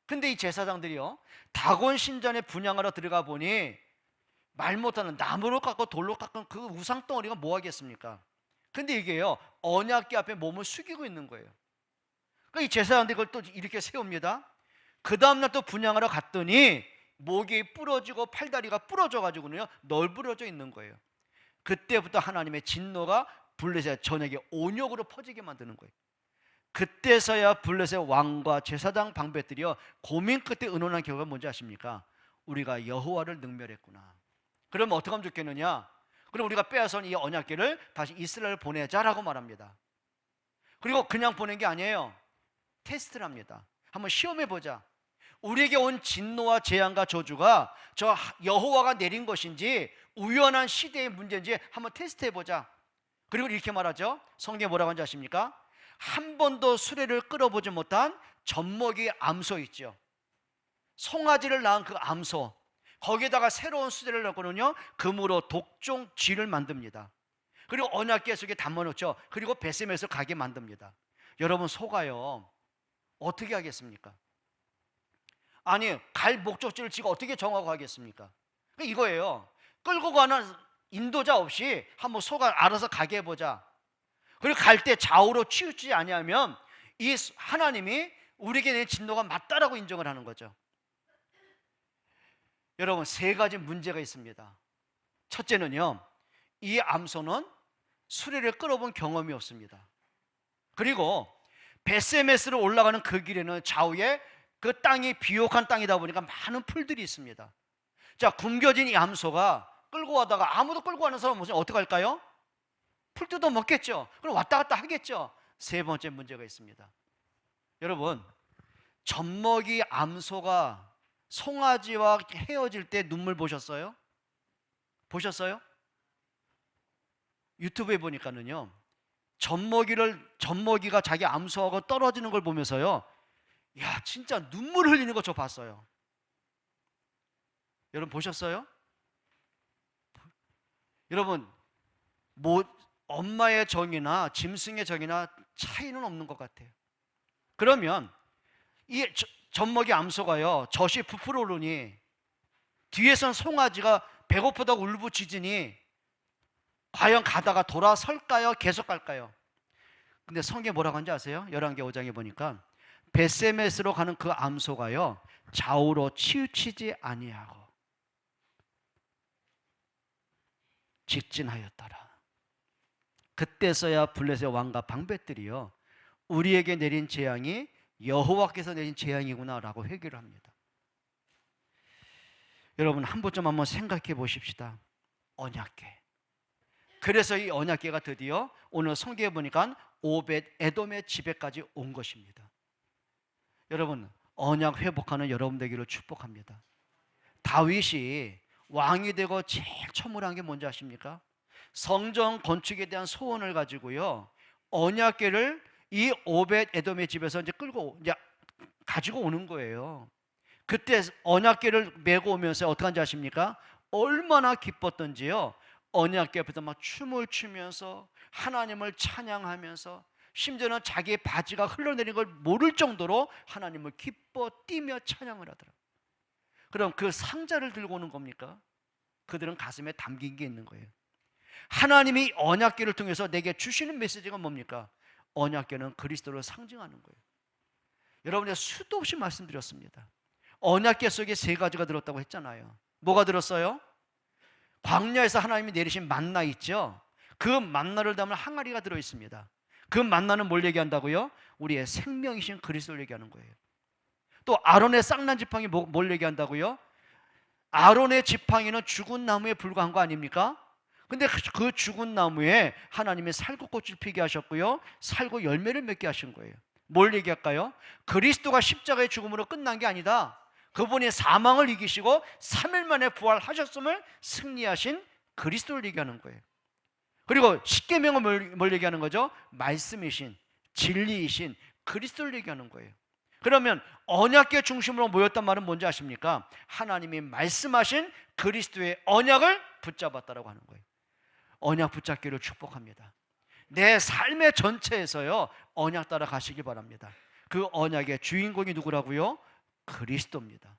근데 이 제사장들이요, 다곤 신전에 분향하러 들어가 보니 말 못하는 나무로 깎고 돌로 깎은 그 우상 덩어리가 뭐 하겠습니까? 근데 이게요, 언약궤 앞에 몸을 숙이고 있는 거예요. 그러니까 이 제사장들이 그걸 또 이렇게 세웁니다. 그 다음날 또 분향하러 갔더니 목이 부러지고 팔다리가 부러져가지고는요, 널브러져 있는 거예요. 그때부터 하나님의 진노가 블레셋 전역에 온역으로 퍼지게 만드는 거예요. 그때서야 블레셋 왕과 제사장 방백들이요, 고민 끝에 의논한 결과가 뭔지 아십니까? 우리가 여호와를 능멸했구나. 그러면 어떻게 하면 좋겠느냐? 그럼 우리가 빼앗은 이 언약궤를 다시 이스라엘 보내자라고 말합니다. 그리고 그냥 보낸 게 아니에요. 테스트를 합니다. 한번 시험해 보자. 우리에게 온 진노와 재앙과 저주가 저 여호와가 내린 것인지 우연한 시대의 문제인지 한번 테스트해 보자. 그리고 이렇게 말하죠. 성경에 뭐라고 하는지 아십니까? 한 번도 수레를 끌어보지 못한 젖먹이 암소 있죠. 송아지를 낳은 그 암소, 거기에다가 새로운 수레를 넣고는요, 금으로 독종 쥐를 만듭니다. 그리고 언약궤 속에 담아놓죠. 그리고 베세메에서 가게 만듭니다. 여러분, 소가요 어떻게 하겠습니까? 아니, 갈 목적지를 지가 어떻게 정하고 하겠습니까? 이거예요. 끌고 가는 인도자 없이 한번 소가 알아서 가게 해보자. 그리고 갈 때 좌우로 치우치지 아니하면 이 하나님이 우리에게 낸 진노가 맞다라고 인정을 하는 거죠. 여러분, 세 가지 문제가 있습니다. 첫째는요, 이 암소는 수레를 끌어본 경험이 없습니다. 그리고 베세메스로 올라가는 그 길에는 좌우에 그 땅이 비옥한 땅이다 보니까 많은 풀들이 있습니다. 자, 굶겨진 이 암소가 끌고 가다가 아무도 끌고 가는 사람은 어떻게 할까요? 풀 뜯어 먹겠죠. 그럼 왔다 갔다 하겠죠. 세 번째 문제가 있습니다. 여러분, 젖먹이 암소가 송아지와 헤어질 때 눈물 보셨어요? 보셨어요? 유튜브에 보니까는요, 젖먹이가 자기 암소하고 떨어지는 걸 보면서요, 야, 진짜 눈물 흘리는 거 저 봤어요. 여러분 보셨어요? 여러분, 뭐 엄마의 정이나 짐승의 정이나 차이는 없는 것 같아요. 그러면 이 젖먹이 암소가요, 젖이 부풀어 오르니 뒤에선 송아지가 배고프다고 울부짖으니 과연 가다가 돌아설까요? 계속 갈까요? 근데 성경에 뭐라고 하는지 아세요? 열왕기 5장에 보니까 베세메스로 가는 그 암소가요, 좌우로 치우치지 아니하고 직진하였더라. 그때서야 블레셋 왕과 방백들이요, 우리에게 내린 재앙이 여호와께서 내린 재앙이구나라고 회개를 합니다. 여러분, 한 번쯤 한번 생각해 보십시다. 언약궤. 그래서 이 언약궤가 드디어 오늘 성경에 보니까 오벳 에돔의 집에까지 온 것입니다. 여러분, 언약 회복하는 여러분 되기를 축복합니다. 다윗이 왕이 되고 제일 처음으로 한 게 뭔지 아십니까? 성전 건축에 대한 소원을 가지고요, 언약궤를 이 오벳 에돔의 집에서 이제 가지고 오는 거예요. 그때 언약궤를 메고 오면서 어떻게 한지 아십니까? 얼마나 기뻤던지요. 언약궤 앞에서 막 춤을 추면서 하나님을 찬양하면서 심지어는 자기의 바지가 흘러내리는 걸 모를 정도로 하나님을 기뻐 뛰며 찬양을 하더라고요. 그럼 그 상자를 들고 오는 겁니까? 그들은 가슴에 담긴 게 있는 거예요. 하나님이 언약궤를 통해서 내게 주시는 메시지가 뭡니까? 언약궤는 그리스도를 상징하는 거예요. 여러분의 수도 없이 말씀드렸습니다. 언약궤 속에 세 가지가 들었다고 했잖아요. 뭐가 들었어요? 광야에서 하나님이 내리신 만나 있죠? 그 만나를 담은 항아리가 들어있습니다. 그 만나는 뭘 얘기한다고요? 우리의 생명이신 그리스도를 얘기하는 거예요. 또 아론의 쌍난 지팡이 뭘 얘기한다고요? 아론의 지팡이는 죽은 나무에 불과한 거 아닙니까? 근데 그 죽은 나무에 하나님이 살구꽃을 피게 하셨고요, 살구 열매를 맺게 하신 거예요. 뭘 얘기할까요? 그리스도가 십자가의 죽음으로 끝난 게 아니다. 그분이 사망을 이기시고 3일 만에 부활하셨음을 승리하신 그리스도를 얘기하는 거예요. 그리고 십계명은 뭘 얘기하는 거죠? 말씀이신, 진리이신 그리스도를 얘기하는 거예요. 그러면 언약궤 중심으로 모였단 말은 뭔지 아십니까? 하나님이 말씀하신 그리스도의 언약을 붙잡았다라고 하는 거예요. 언약 붙잡기를 축복합니다. 내 삶의 전체에서요, 언약 따라 가시기 바랍니다. 그 언약의 주인공이 누구라고요? 그리스도입니다.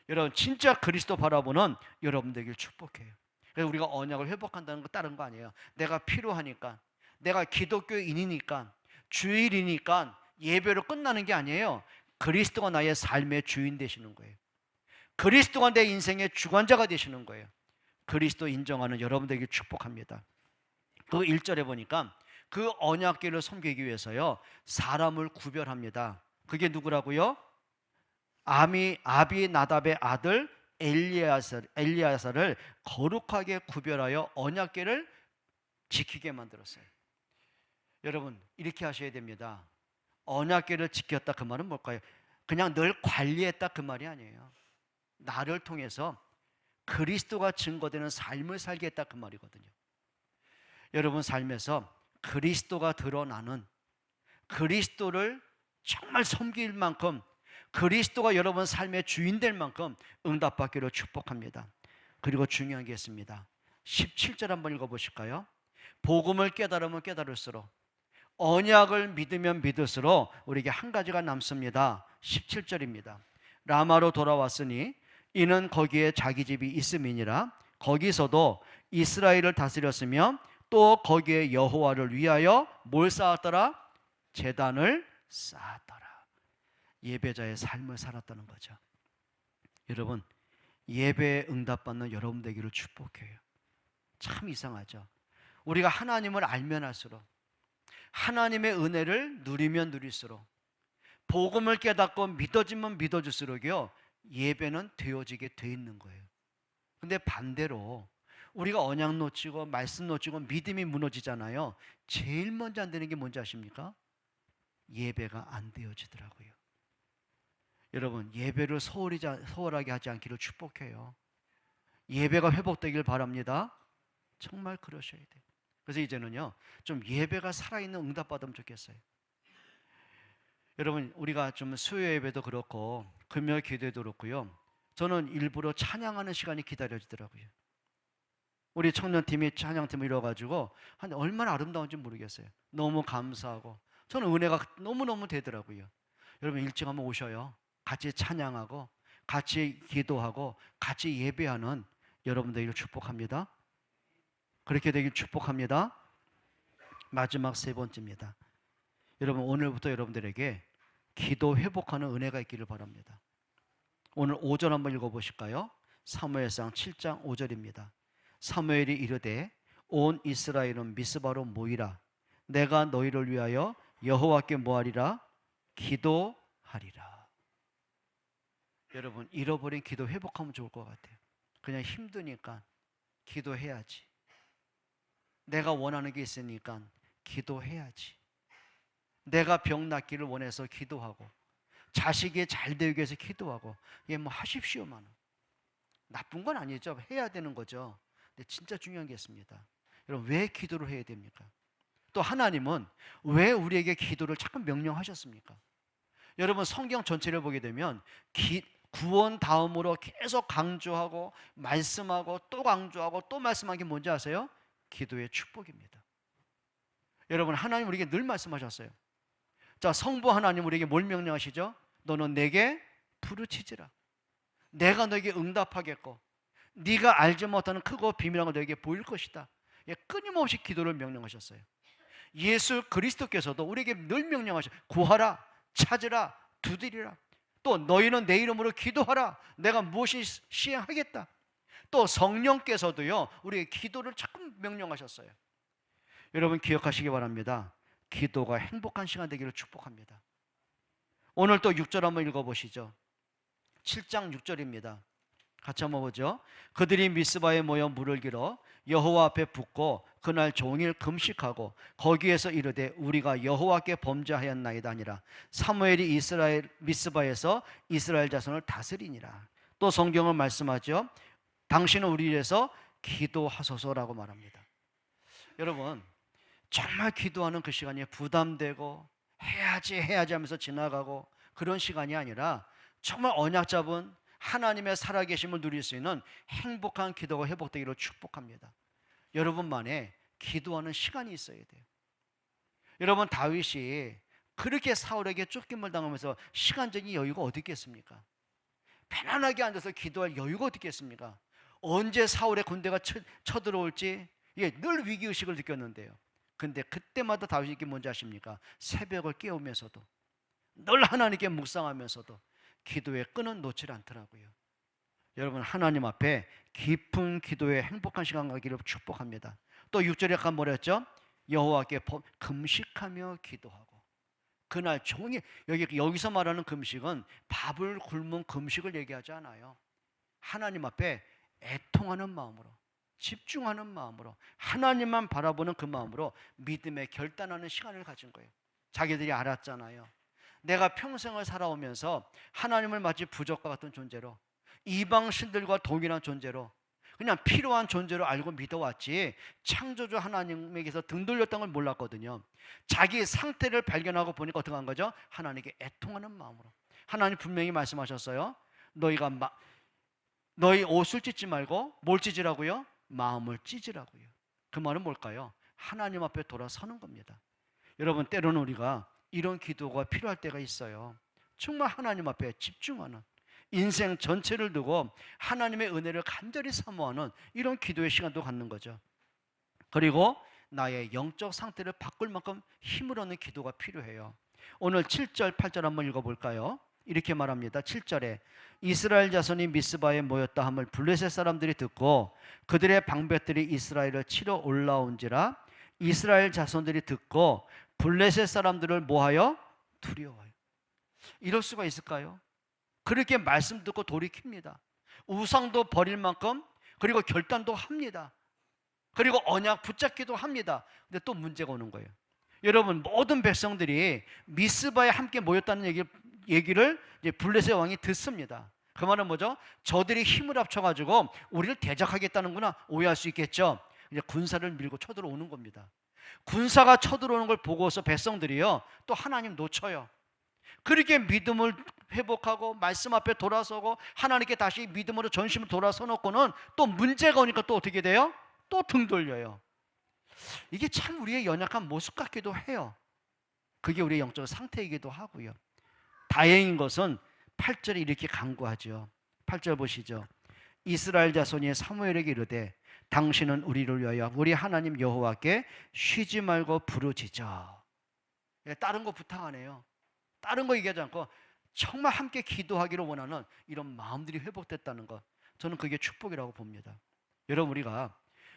여러분, 진짜 그리스도 바라보는 여러분 되길 축복해요. 그래서 우리가 언약을 회복한다는 거 다른 거 아니에요. 내가 필요하니까, 내가 기독교인이니까, 주일이니까 예배로 끝나는 게 아니에요. 그리스도가 나의 삶의 주인 되시는 거예요. 그리스도가 내 인생의 주관자가 되시는 거예요. 그리스도 인정하는 여러분 되길 축복합니다. 그 1절에 보니까 그 언약궤를 섬기기 위해서요, 사람을 구별합니다. 그게 누구라고요? 아비나답의 아들 엘리야사를 거룩하게 구별하여 언약궤를 지키게 만들었어요. 여러분, 이렇게 하셔야 됩니다. 언약궤를 지켰다 그 말은 뭘까요? 그냥 늘 관리했다 그 말이 아니에요. 나를 통해서 그리스도가 증거되는 삶을 살게 했다 그 말이거든요. 여러분 삶에서 그리스도가 드러나는, 그리스도를 정말 섬길 만큼, 그리스도가 여러분 삶의 주인 될 만큼 응답받기를 축복합니다. 그리고 중요한 게 있습니다. 17절 한번 읽어보실까요? 복음을 깨달으면 깨달을수록, 언약을 믿으면 믿을수록 우리에게 한 가지가 남습니다. 17절입니다. 라마로 돌아왔으니 이는 거기에 자기 집이 있음이니라. 거기서도 이스라엘을 다스렸으며 또 거기에 여호와를 위하여 뭘 쌓았더라? 제단을 쌓았더라. 예배자의 삶을 살았다는 거죠. 여러분, 예배에 응답받는 여러분 되기를 축복해요. 참 이상하죠. 우리가 하나님을 알면 알수록, 하나님의 은혜를 누리면 누릴수록, 복음을 깨닫고 믿어지면 믿어질수록요, 예배는 되어지게 돼 있는 거예요. 근데 반대로 우리가 언약 놓치고 말씀 놓치고 믿음이 무너지잖아요. 제일 먼저 안 되는 게 뭔지 아십니까? 예배가 안 되어지더라고요. 여러분, 예배를 소홀하게 하지 않기를 축복해요. 예배가 회복되길 바랍니다. 정말 그러셔야 돼요. 그래서 이제는요, 좀 예배가 살아있는 응답받으면 좋겠어요. 여러분, 우리가 좀 수요 예배도 그렇고 금요 기도도 그렇고요, 저는 일부러 찬양하는 시간이 기다려지더라고요. 우리 청년팀이 찬양팀을 이뤄가지고 얼마나 아름다운지 모르겠어요. 너무 감사하고 저는 은혜가 너무너무 되더라고요. 여러분, 일찍 한번 오셔요. 같이 찬양하고 같이 기도하고 같이 예배하는 여러분들을 축복합니다. 그렇게 되길 축복합니다. 마지막 세 번째입니다. 여러분, 오늘부터 여러분들에게 기도 회복하는 은혜가 있기를 바랍니다. 오늘 5절 한번 읽어보실까요? 사무엘상 7장 5절입니다. 사무엘이 이르되 온 이스라엘은 미스바로 모이라. 내가 너희를 위하여 여호와께 뭐하리라? 기도하리라. 여러분, 잃어버린 기도 회복하면 좋을 것 같아요. 그냥 힘드니까 기도해야지. 내가 원하는 게 있으니까 기도해야지. 내가 병 낫기를 원해서 기도하고 자식이 잘 되기 위해서 기도하고, 이게 뭐 하십시오만 나쁜 건 아니죠. 해야 되는 거죠. 근데 진짜 중요한 게 있습니다. 여러분, 왜 기도를 해야 됩니까? 또 하나님은 왜 우리에게 기도를 자꾸 명령하셨습니까? 여러분, 성경 전체를 보게 되면 구원 다음으로 계속 강조하고 말씀하고 또 강조하고 또 말씀한 게 뭔지 아세요? 기도의 축복입니다. 여러분, 하나님 우리에게 늘 말씀하셨어요. 자, 성부 하나님 우리에게 뭘 명령하시죠? 너는 내게 부르짖으라. 내가 너에게 응답하겠고 네가 알지 못하는 크고 비밀한 걸 너에게 보일 것이다. 끊임없이 기도를 명령하셨어요. 예수 그리스도께서도 우리에게 늘 명령하셔. 구하라, 찾으라, 두드리라. 또 너희는 내 이름으로 기도하라. 내가 무엇이 시행하겠다. 또 성령께서도요, 우리에게 기도를 자꾸 명령하셨어요. 여러분, 기억하시기 바랍니다. 기도가 행복한 시간 되기를 축복합니다. 오늘 또 6절 한번 읽어보시죠. 7장 6절입니다. 같이 한번 보죠. 그들이 미스바에 모여 물을 길어 여호와 앞에 붓고 그날 종일 금식하고 거기에서 이르되 우리가 여호와께 범죄하였나이다 아니라 사무엘이 이스라엘 미스바에서 이스라엘 자손을 다스리니라. 또 성경은 말씀하죠. 당신은 우리 위해서 기도하소서라고 말합니다. 여러분, 정말 기도하는 그 시간이 부담되고 해야지 하면서 지나가고 그런 시간이 아니라 정말 언약 잡은 하나님의 살아계심을 누릴 수 있는 행복한 기도가 회복되기를 축복합니다. 여러분만의 기도하는 시간이 있어야 돼요. 여러분, 다윗이 그렇게 사울에게 쫓김을 당하면서 시간적인 여유가 어디 있겠습니까? 편안하게 앉아서 기도할 여유가 어디 있겠습니까? 언제 사울의 군대가 쳐들어올지 늘 위기의식을 느꼈는데요. 근데 그때마다 다윗이 뭔지 아십니까? 새벽을 깨우면서도 늘 하나님께 묵상하면서도 기도의 끈은 놓지 않더라고요. 여러분, 하나님 앞에 깊은 기도의 행복한 시간 가기를 축복합니다. 또 6절에 아까 뭐랬죠? 여호와께 금식하며 기도하고 그날 종일, 여기서 말하는 금식은 밥을 굶은 금식을 얘기하지 않아요. 하나님 앞에 애통하는 마음으로, 집중하는 마음으로, 하나님만 바라보는 그 마음으로 믿음에 결단하는 시간을 가진 거예요. 자기들이 알았잖아요. 내가 평생을 살아오면서 하나님을 마치 부적과 같은 존재로, 이방 신들과 동일한 존재로, 그냥 필요한 존재로 알고 믿어왔지 창조주 하나님에게서 등 돌렸던 걸 몰랐거든요. 자기 상태를 발견하고 보니까 어떻게 한 거죠? 하나님께 애통하는 마음으로. 하나님 분명히 말씀하셨어요. 너희 옷을 찢지 말고 뭘 찢으라고요? 마음을 찢으라고요. 그 말은 뭘까요? 하나님 앞에 돌아서는 겁니다. 여러분, 때로는 우리가 이런 기도가 필요할 때가 있어요. 정말 하나님 앞에 집중하는, 인생 전체를 두고 하나님의 은혜를 간절히 사모하는 이런 기도의 시간도 갖는 거죠. 그리고 나의 영적 상태를 바꿀 만큼 힘을 얻는 기도가 필요해요. 오늘 7절 8절 한번 읽어볼까요? 이렇게 말합니다. 7절에 이스라엘 자손이 미스바에 모였다 함을 블레셋 사람들이 듣고 그들의 방백들이 이스라엘을 치러 올라온지라 이스라엘 자손들이 듣고 블레셋 사람들을 뭐하여? 두려워요. 이럴 수가 있을까요? 그렇게 말씀 듣고 돌이킵니다. 우상도 버릴 만큼, 그리고 결단도 합니다. 그리고 언약 붙잡기도 합니다. 근데 또 문제가 오는 거예요. 여러분, 모든 백성들이 미스바에 함께 모였다는 얘기를 이제 블레셋 왕이 듣습니다. 그 말은 뭐죠? 저들이 힘을 합쳐가지고 우리를 대적하겠다는구나 오해할 수 있겠죠. 이제 군사를 밀고 쳐들어오는 겁니다. 군사가 쳐들어오는 걸 보고서 백성들이요 또 하나님 놓쳐요. 그렇게 믿음을 회복하고 말씀 앞에 돌아서고 하나님께 다시 믿음으로 전심을 돌아서 놓고는 또 문제가 오니까 또 어떻게 돼요? 또 등 돌려요. 이게 참 우리의 연약한 모습 같기도 해요. 그게 우리의 영적 상태이기도 하고요. 다행인 것은 8절에 이렇게 간구하죠. 8절 보시죠. 이스라엘 자손이 사무엘에게 이르되 당신은 우리를 위하여 우리 하나님 여호와께 쉬지 말고 부르짖어. 다른 거 부탁 안 해요. 다른 거 얘기하지 않고 정말 함께 기도하기를 원하는 이런 마음들이 회복됐다는 것, 저는 그게 축복이라고 봅니다. 여러분, 우리가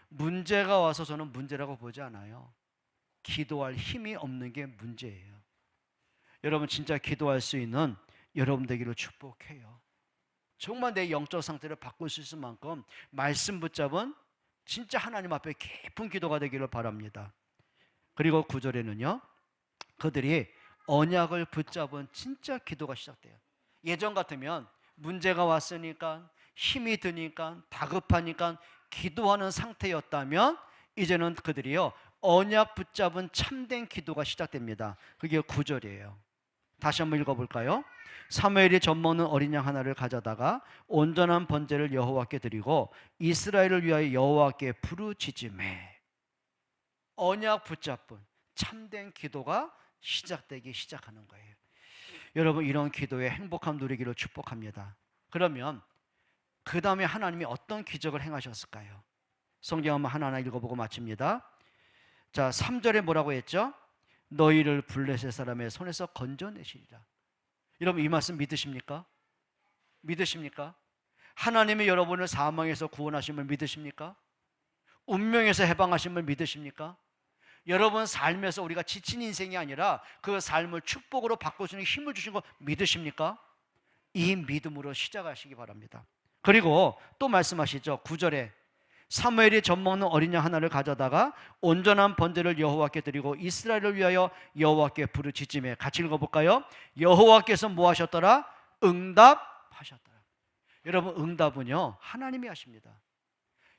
문제가 와서 저는 문제라고 보지 않아요. 기도할 힘이 없는 게 문제예요. 여러분, 진짜 기도할 수 있는 여러분 되기를 축복해요. 정말 내 영적 상태를 바꿀 수 있을 만큼 말씀 붙잡은 진짜 하나님 앞에 깊은 기도가 되기를 바랍니다. 그리고 9절에는요 그들이 언약을 붙잡은 진짜 기도가 시작돼요. 예전 같으면 문제가 왔으니까 힘이 드니까 다급하니까 기도하는 상태였다면 이제는 그들이요 언약 붙잡은 참된 기도가 시작됩니다. 그게 9절이에요. 다시 한번 읽어볼까요? 사무엘이 젖먹는 어린 양 하나를 가져다가 온전한 번제를 여호와께 드리고 이스라엘을 위하여 여호와께 부르짖으매. 언약 붙잡은 참된 기도가 시작되기 시작하는 거예요. 여러분, 이런 기도에 행복함 누리기를 축복합니다. 그러면 그 다음에 하나님이 어떤 기적을 행하셨을까요? 성경 한번 하나하나 읽어보고 마칩니다. 자, 3절에 뭐라고 했죠? 너희를 블레셋 사람의 손에서 건져내시리라. 여러분, 이 말씀 믿으십니까? 믿으십니까? 하나님이 여러분을 사망에서 구원하심을 믿으십니까? 운명에서 해방하심을 믿으십니까? 여러분 삶에서 우리가 지친 인생이 아니라 그 삶을 축복으로 바꿔주는 힘을 주신 거 믿으십니까? 이 믿음으로 시작하시기 바랍니다. 그리고 또 말씀하시죠. 9절에 사무엘이 젖먹는 어린 양 하나를 가져다가 온전한 번제를 여호와께 드리고 이스라엘을 위하여 여호와께 부르짖으매. 같이 읽어볼까요? 여호와께서 뭐 하셨더라? 응답하셨더라. 여러분, 응답은요 하나님이 하십니다.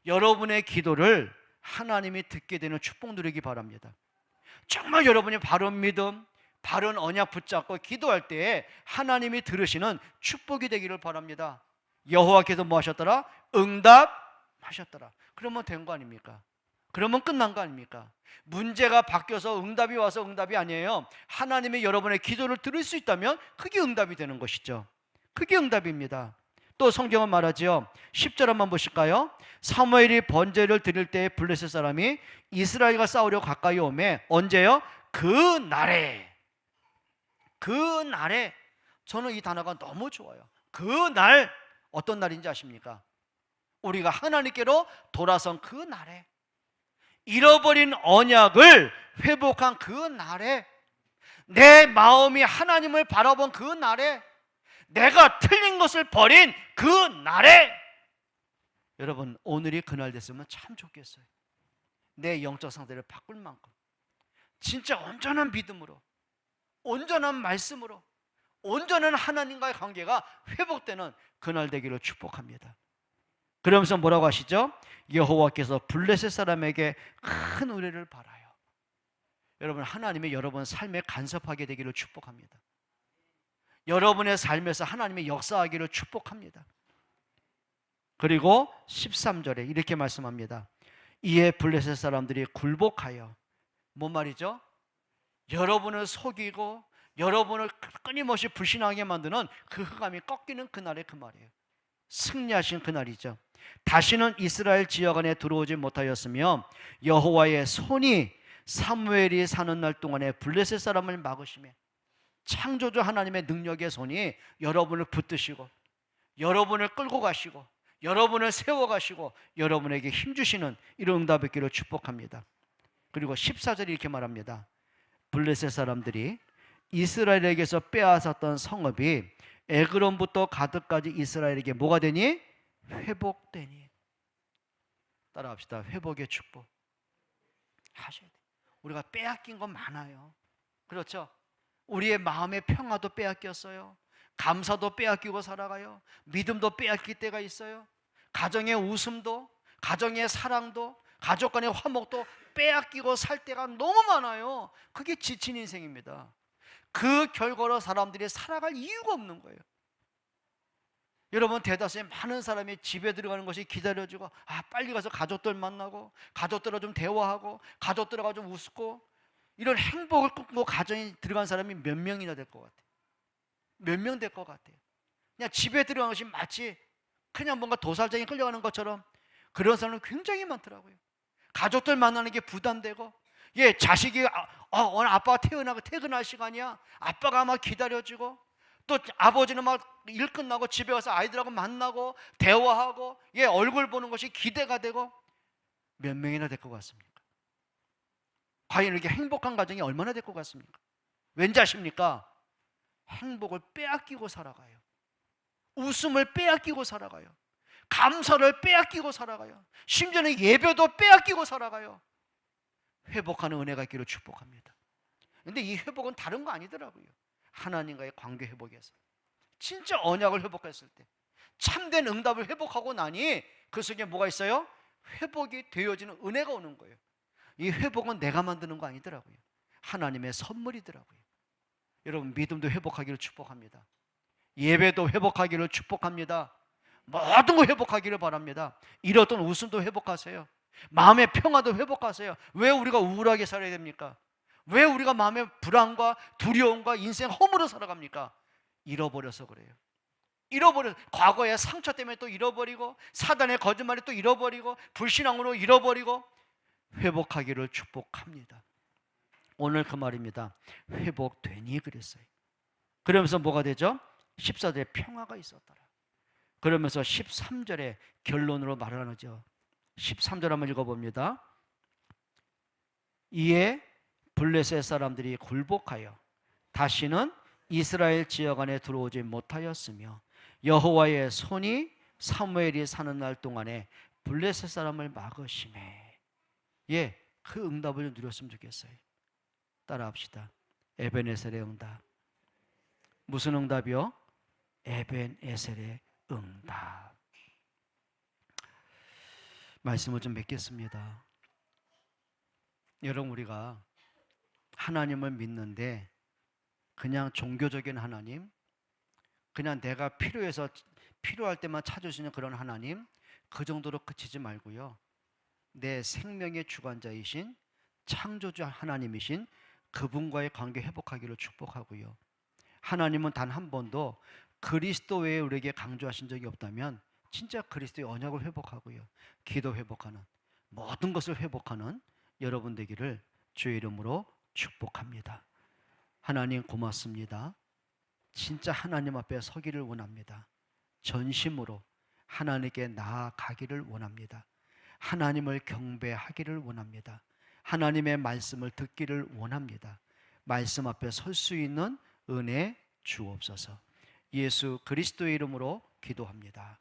여러분의 기도를 하나님이 듣게 되는 축복 누리기 바랍니다. 정말 여러분이 바른 믿음, 바른 언약 붙잡고 기도할 때에 하나님이 들으시는 축복이 되기를 바랍니다. 여호와께서 뭐 하셨더라? 응답하셨더라. 그러면 된 거 아닙니까? 그러면 끝난 거 아닙니까? 문제가 바뀌어서 응답이 와서 응답이 아니에요. 하나님이 여러분의 기도를 들을 수 있다면 그게 응답이 되는 것이죠. 그게 응답입니다. 또 성경은 말하지요. 10절 한번 보실까요? 사무엘이 번제를 드릴 때 블레셋 사람이 이스라엘과 싸우려 가까이 오매. 언제요? 그날에. 저는 이 단어가 너무 좋아요. 그날. 어떤 날인지 아십니까? 우리가 하나님께로 돌아선 그날에, 잃어버린 언약을 회복한 그날에, 내 마음이 하나님을 바라본 그날에, 내가 틀린 것을 버린 그날에. 여러분, 오늘이 그날 됐으면 참 좋겠어요. 내 영적 상태를 바꿀 만큼 진짜 온전한 믿음으로, 온전한 말씀으로, 온전한 하나님과의 관계가 회복되는 그날 되기를 축복합니다. 그러면서 뭐라고 하시죠? 여호와께서 블레셋 사람에게 큰 의뢰를 바라요. 여러분, 하나님이 여러분 삶에 간섭하게 되기를 축복합니다. 여러분의 삶에서 하나님의 역사하기를 축복합니다. 그리고 13절에 이렇게 말씀합니다. 이에 블레셋 사람들이 굴복하여, 뭔 말이죠? 여러분을 속이고 여러분을 끊임없이 불신하게 만드는 그 흑암이 꺾이는 그날의 그 말이에요. 승리하신 그날이죠. 다시는 이스라엘 지역 안에 들어오지 못하였으며 여호와의 손이 사무엘이 사는 날 동안에 블레셋 사람을 막으시며, 창조주 하나님의 능력의 손이 여러분을 붙드시고 여러분을 끌고 가시고 여러분을 세워가시고 여러분에게 힘주시는 이런 응답이 있기를 축복합니다. 그리고 14절에 이렇게 말합니다. 블레셋 사람들이 이스라엘에게서 빼앗았던 성읍이 에그론부터 가드까지 이스라엘에게 뭐가 되니? 회복되니. 따라합시다. 회복의 축복 하셔야 돼요. 우리가 빼앗긴 건 많아요. 그렇죠? 우리의 마음의 평화도 빼앗겼어요. 감사도 빼앗기고 살아가요. 믿음도 빼앗길 때가 있어요. 가정의 웃음도, 가정의 사랑도, 가족 간의 화목도 빼앗기고 살 때가 너무 많아요. 그게 지친 인생입니다. 그 결과로 사람들이 살아갈 이유가 없는 거예요. 여러분, 대다수의 많은 사람이 집에 들어가는 것이 기다려지고, 빨리 가서 가족들 만나고 가족들과 좀 대화하고 가족들과 좀 웃고, 이런 행복을 꿈꾸고 가정에 들어간 사람이 몇 명이나 될 것 같아요? 몇 명 될 것 같아요? 그냥 집에 들어가는 것이 마치 그냥 뭔가 도살장에 끌려가는 것처럼 그런 사람은 굉장히 많더라고요. 가족들 만나는 게 부담되고, 자식이 오늘 아빠가 퇴근할 시간이야. 아빠가 막 기다려지고, 또 아버지는 막 일 끝나고 집에 가서 아이들하고 만나고 대화하고, 얼굴 보는 것이 기대가 되고, 몇 명이나 될 것 같습니까? 과연 이렇게 행복한 가정이 얼마나 될 것 같습니까? 왠지 아십니까? 행복을 빼앗기고 살아가요. 웃음을 빼앗기고 살아가요. 감사를 빼앗기고 살아가요. 심지어는 예배도 빼앗기고 살아가요. 회복하는 은혜가 있기를 축복합니다. 그런데 이 회복은 다른 거 아니더라고요. 하나님과의 관계 회복에서 진짜 언약을 회복했을 때, 참된 응답을 회복하고 나니 그 속에 뭐가 있어요? 회복이 되어지는 은혜가 오는 거예요. 이 회복은 내가 만드는 거 아니더라고요. 하나님의 선물이더라고요. 여러분, 믿음도 회복하기를 축복합니다. 예배도 회복하기를 축복합니다. 모든 거 회복하기를 바랍니다. 잃었던 웃음도 회복하세요. 마음의 평화도 회복하세요. 왜 우리가 우울하게 살아야 됩니까? 왜 우리가 마음의 불안과 두려움과 인생 허물어 살아갑니까? 잃어버려서 그래요. 과거의 상처 때문에 또 잃어버리고, 사단의 거짓말에 또 잃어버리고, 불신앙으로 잃어버리고. 회복하기를 축복합니다. 오늘 그 말입니다. 회복되니 그랬어요. 그러면서 뭐가 되죠? 14절에 평화가 있었더라. 그러면서 13절에 결론으로 말하죠. 13절 한번 읽어봅니다. 이에 블레셋 사람들이 굴복하여 다시는 이스라엘 지역 안에 들어오지 못하였으며 여호와의 손이 사무엘이 사는 날 동안에 블레셋 사람을 막으시매. 그 응답을 누렸으면 좋겠어요. 따라합시다. 에벤에셀의 응답. 무슨 응답이요? 에벤에셀의 응답. 말씀을 좀 맺겠습니다. 여러분, 우리가 하나님을 믿는데 그냥 종교적인 하나님, 그냥 내가 필요할 때만 찾으시는 그런 하나님, 그 정도로 그치지 말고요. 내 생명의 주관자이신 창조주 하나님이신 그분과의 관계 회복하기를 축복하고요. 하나님은 단 한 번도 그리스도 외에 우리에게 강조하신 적이 없다면 진짜 그리스도의 언약을 회복하고요, 기도 회복하는 모든 것을 회복하는 여러분 되기를 주의 이름으로 축복합니다. 하나님 고맙습니다. 진짜 하나님 앞에 서기를 원합니다. 전심으로 하나님께 나아가기를 원합니다. 하나님을 경배하기를 원합니다. 하나님의 말씀을 듣기를 원합니다. 말씀 앞에 설 수 있는 은혜 주옵소서. 예수 그리스도의 이름으로 기도합니다.